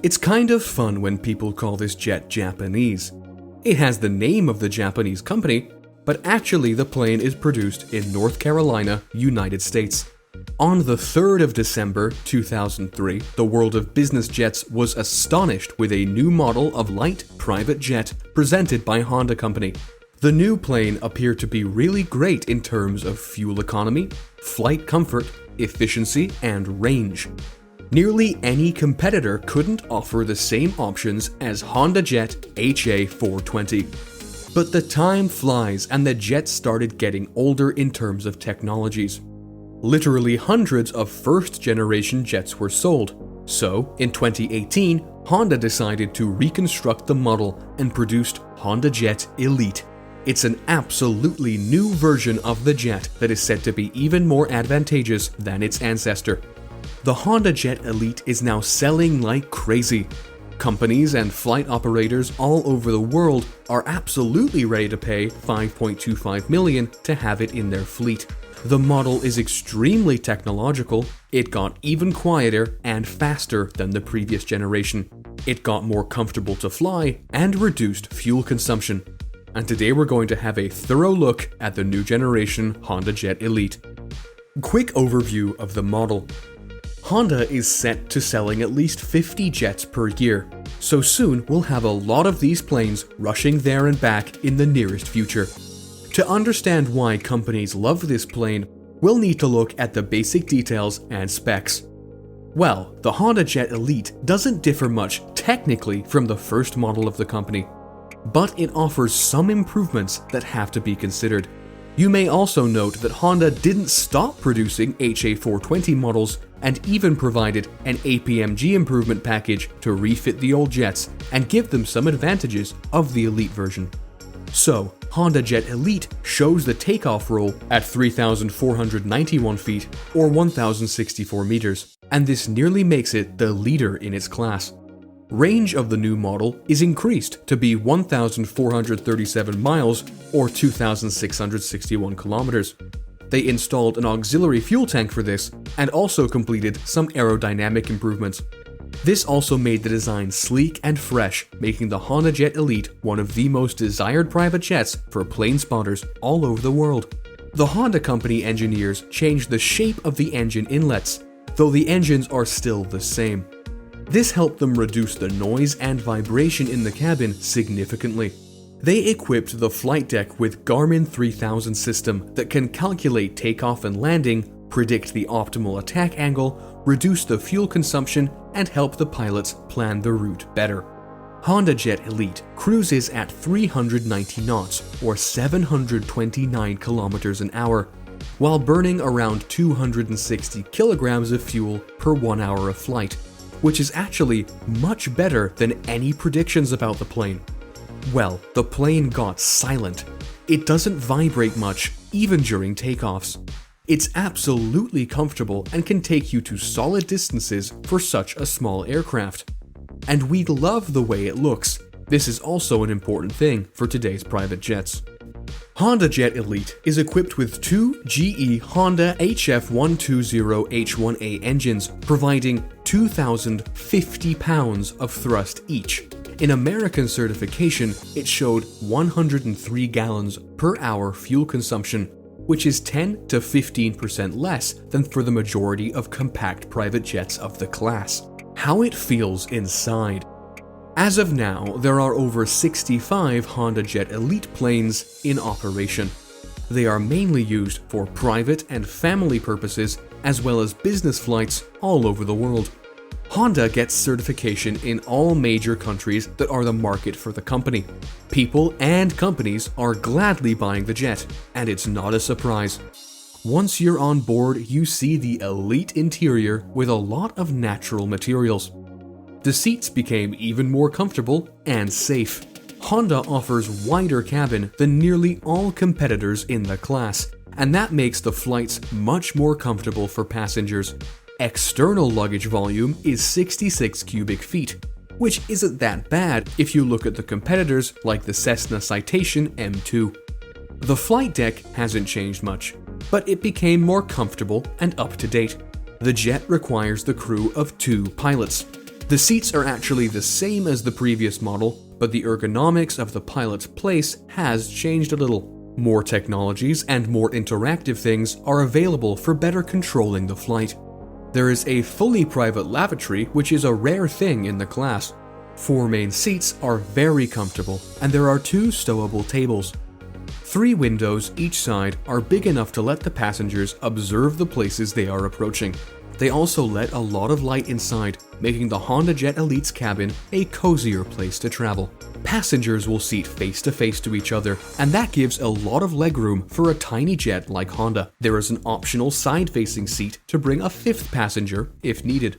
It's kind of fun when people call this jet Japanese. It has the name of the Japanese company, but actually the plane is produced in North Carolina, United States. On the 3rd of December 2003, the world of business jets was astonished with a new model of light private jet presented by Honda Company. The new plane appeared to be really great in terms of fuel economy, flight comfort, efficiency, and range. Nearly any competitor couldn't offer the same options as HondaJet HA-420. But the time flies and the jets started getting older in terms of technologies. Literally hundreds of first-generation jets were sold. So, in 2018, Honda decided to reconstruct the model and produced HondaJet Elite. It's an absolutely new version of the jet that is said to be even more advantageous than its ancestor. The HondaJet Elite is now selling like crazy. Companies and flight operators all over the world are absolutely ready to pay $5.25 million to have it in their fleet. The model is extremely technological, it got even quieter and faster than the previous generation. It got more comfortable to fly and reduced fuel consumption. And today we're going to have a thorough look at the new generation HondaJet Elite. Quick overview of the model. Honda is set to selling at least 50 jets per year, so soon we'll have a lot of these planes rushing there and back in the nearest future. To understand why companies love this plane, we'll need to look at the basic details and specs. Well, the HondaJet Elite doesn't differ much technically from the first model of the company, but it offers some improvements that have to be considered. You may also note that Honda didn't stop producing HA-420 models and even provided an APMG improvement package to refit the old jets and give them some advantages of the Elite version. So, HondaJet Elite shows the takeoff roll at 3,491 feet or 1,064 meters, and this nearly makes it the leader in its class. Range of the new model is increased to be 1,437 miles or 2,661 kilometers. They installed an auxiliary fuel tank for this and also completed some aerodynamic improvements. This also made the design sleek and fresh, making the HondaJet Elite one of the most desired private jets for plane spotters all over the world. The Honda Company engineers changed the shape of the engine inlets, though the engines are still the same. This helped them reduce the noise and vibration in the cabin significantly. They equipped the flight deck with Garmin 3000 system that can calculate takeoff and landing, predict the optimal attack angle, reduce the fuel consumption, and help the pilots plan the route better. HondaJet Elite cruises at 390 knots or 729 kilometers an hour, while burning around 260 kilograms of fuel per 1 hour of flight, which is actually much better than any predictions about the plane. Well, the plane got silent. It doesn't vibrate much, even during takeoffs. It's absolutely comfortable and can take you to solid distances for such a small aircraft. And we love the way it looks. This is also an important thing for today's private jets. HondaJet Elite is equipped with two GE Honda HF-120 H1A engines, providing 2,050 pounds of thrust each. In American certification, it showed 103 gallons per hour fuel consumption, which is 10 to 15% less than for the majority of compact private jets of the class. How it feels inside. As of now, there are over 65 HondaJet Elite planes in operation. They are mainly used for private and family purposes, as well as business flights all over the world. Honda gets certification in all major countries that are the market for the company. People and companies are gladly buying the jet, and it's not a surprise. Once you're on board, you see the Elite interior with a lot of natural materials. The seats became even more comfortable and safe. Honda offers wider cabin than nearly all competitors in the class, and that makes the flights much more comfortable for passengers. External luggage volume is 66 cubic feet, which isn't that bad if you look at the competitors like the Cessna Citation M2. The flight deck hasn't changed much, but it became more comfortable and up to date. The jet requires the crew of 2 pilots. The seats are actually the same as the previous model, but the ergonomics of the pilot's place has changed a little. More technologies and more interactive things are available for better controlling the flight. There is a fully private lavatory, which is a rare thing in the class. 4 main seats are very comfortable, and there are 2 stowable tables. 3 windows each side are big enough to let the passengers observe the places they are approaching. They also let a lot of light inside, making the HondaJet Elite's cabin a cozier place to travel. Passengers will seat face to face to each other, and that gives a lot of legroom for a tiny jet like Honda. There is an optional side-facing seat to bring a 5th passenger if needed.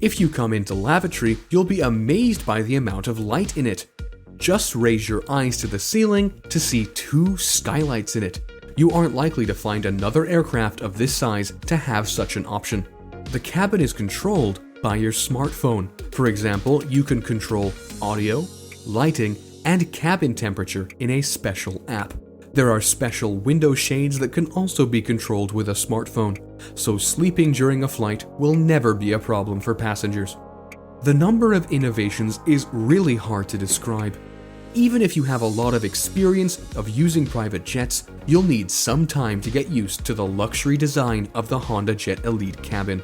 If you come into lavatory, you'll be amazed by the amount of light in it. Just raise your eyes to the ceiling to see 2 skylights in it. You aren't likely to find another aircraft of this size to have such an option. The cabin is controlled by your smartphone. For example, you can control audio, lighting, and cabin temperature in a special app. There are special window shades that can also be controlled with a smartphone, so sleeping during a flight will never be a problem for passengers. The number of innovations is really hard to describe. Even if you have a lot of experience of using private jets, you'll need some time to get used to the luxury design of the HondaJet Elite cabin.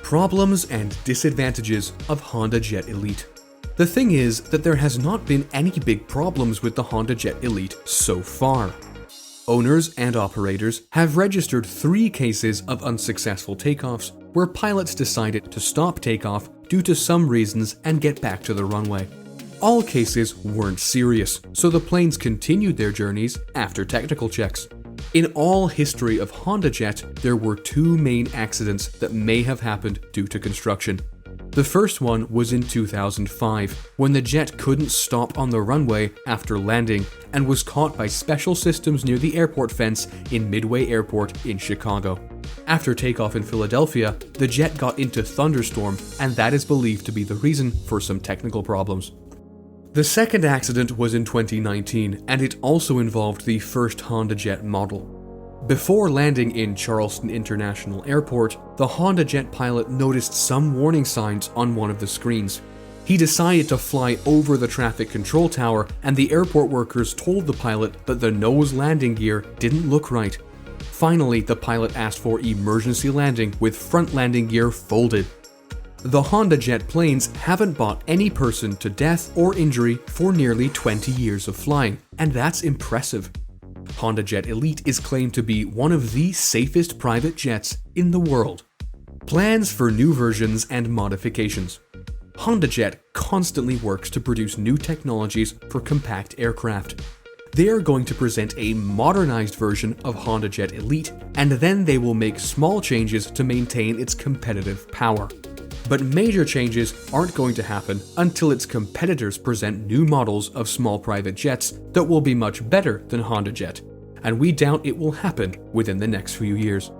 Problems and disadvantages of HondaJet Elite. The thing is that there has not been any big problems with the HondaJet Elite so far. Owners and operators have registered 3 cases of unsuccessful takeoffs where pilots decided to stop takeoff due to some reasons and get back to the runway. All cases weren't serious, so the planes continued their journeys after technical checks. In all history of HondaJet, there were 2 main accidents that may have happened due to construction. The first one was in 2005, when the jet couldn't stop on the runway after landing and was caught by special systems near the airport fence in Midway Airport in Chicago. After takeoff in Philadelphia, the jet got into thunderstorm, and that is believed to be the reason for some technical problems. The second accident was in 2019, and it also involved the first HondaJet model. Before landing in Charleston International Airport, the HondaJet pilot noticed some warning signs on one of the screens. He decided to fly over the traffic control tower, and the airport workers told the pilot that the nose landing gear didn't look right. Finally, the pilot asked for emergency landing with front landing gear folded. The HondaJet planes haven't brought any person to death or injury for nearly 20 years of flying, and that's impressive. HondaJet Elite is claimed to be one of the safest private jets in the world. Plans for new versions and modifications. HondaJet constantly works to produce new technologies for compact aircraft. They are going to present a modernized version of HondaJet Elite, and then they will make small changes to maintain its competitive power. But major changes aren't going to happen until its competitors present new models of small private jets that will be much better than HondaJet, and we doubt it will happen within the next few years.